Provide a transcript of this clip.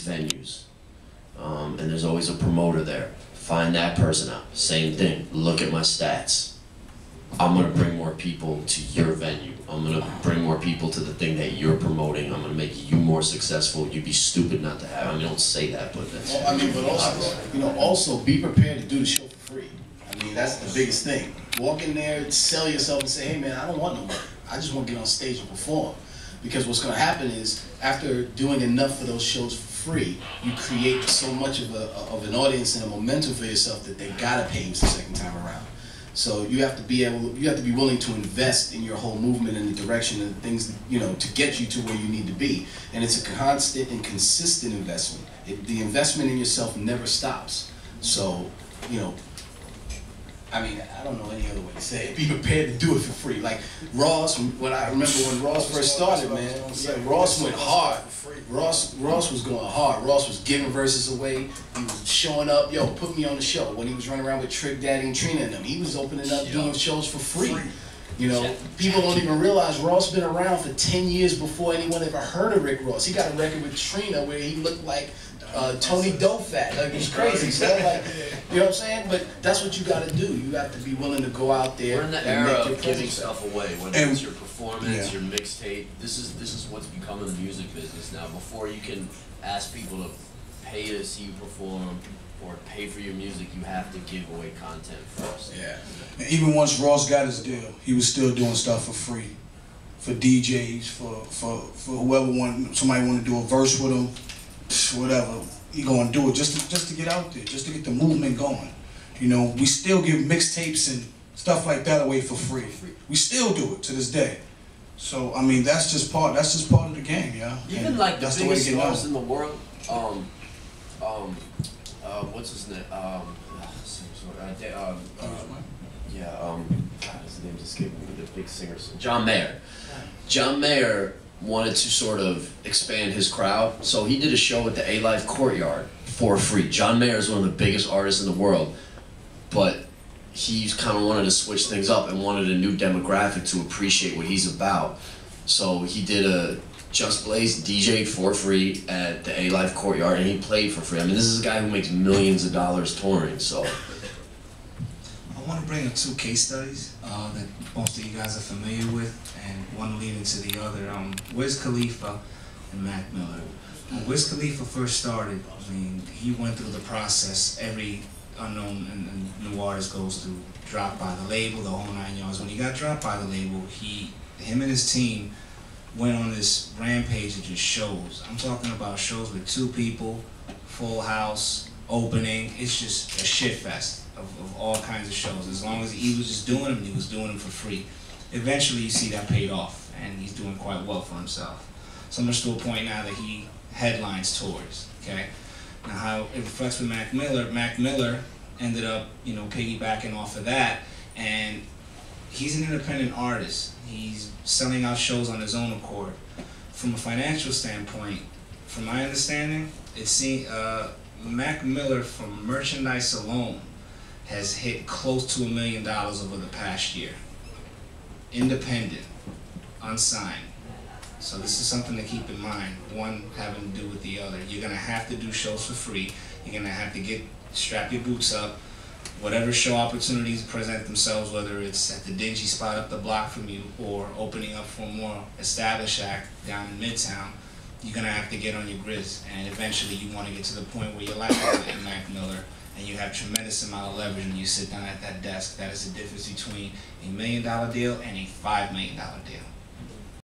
venues, and there's always a promoter there. Find that person out. Same thing. Look at my stats. I'm gonna bring more people to your venue. I'm gonna bring more people to the thing that you're promoting. I'm gonna make you more successful. You'd be stupid not to have. I mean, don't say that, but that's. Well, I mean, but also, you know, also be prepared to do the show for free. I mean, that's the biggest thing. Walk in there, sell yourself, and say, hey man, I don't want no money. I just want to get on stage and perform. Because what's going to happen is, after doing enough of those shows for free, you create so much of an audience and a momentum for yourself that they gotta pay you the second time around. So you have to be willing to invest in your whole movement and the direction and the things, you know, to get you to where you need to be. And it's a constant and consistent investment. The investment in yourself never stops. So, you know, I mean, I don't know any other way to say it. Be prepared to do it for free. Like Ross, when I remember when Ross first started, man, yeah, Ross went hard. Ross was going hard. Ross was giving verses away. He was showing up, yo, put me on the show. When he was running around with Trick Daddy and Trina and them, he was opening up, doing shows for free. You know, people don't even realize Ross been around for 10 years before anyone ever heard of Rick Ross. He got a record with Trina where he looked like Tony Dofat. Like, it was crazy. So like, you know what I'm saying? But that's what you got to do. You have to be willing to go out there. We're in the era of giving stuff away. Whether it's your performance, your mixtape. This is what's becoming the music business now. Before you can ask people to pay to see you perform or pay for your music, you have to give away content first. Yeah. And even once Ross got his deal, he was still doing stuff for free, for DJs, for whoever somebody wanted to do a verse with him, whatever. He gonna do it just to get out there, just to get the movement going. You know, we still give mixtapes and stuff like that away for free. We still do it to this day. So I mean, that's just part of the game, yeah. Even and like the biggest stars in the world, what's his name? His name just escaped me. The big singer, John Mayer. John Mayer wanted to sort of expand his crowd, so he did a show at the A-Live Courtyard for free. John Mayer is one of the biggest artists in the world, but he kind of wanted to switch things up and wanted a new demographic to appreciate what he's about. So he did a Just Blaze DJ for free at the A-Live Courtyard, and he played for free. I mean, this is a guy who makes millions of dollars touring, so. I want to bring up two case studies that most of you guys are familiar with, and one leading to the other. Wiz Khalifa and Mac Miller. When Wiz Khalifa first started, I mean, he went through the process every unknown and new artist goes through. Dropped by the label, the whole 9 yards. When he got dropped by the label, him and his team went on this rampage of just shows. I'm talking about shows with 2 people, full house, opening. It's just a shit fest of all kinds of shows. As long as he was just doing them, he was doing them for free. Eventually you see that paid off, and he's doing quite well for himself. So much to a point now that he headlines tours, okay? Now how it reflects with Mac Miller ended up, you know, piggybacking off of that, and he's an independent artist. He's selling out shows on his own accord. From a financial standpoint, from my understanding, Mac Miller from merchandise alone has hit close to $1 million over the past year. Independent, unsigned. So this is something to keep in mind, one having to do with the other. You're gonna have to do shows for free. You're gonna have to strap your boots up. Whatever show opportunities present themselves, whether it's at the dingy spot up the block from you or opening up for a more established act down in Midtown, you're gonna have to get on your grizz. And eventually you wanna get to the point where you're like Mac Miller, and you have tremendous amount of leverage when you sit down at that desk. That is the difference between $1 million deal and a $5 million deal.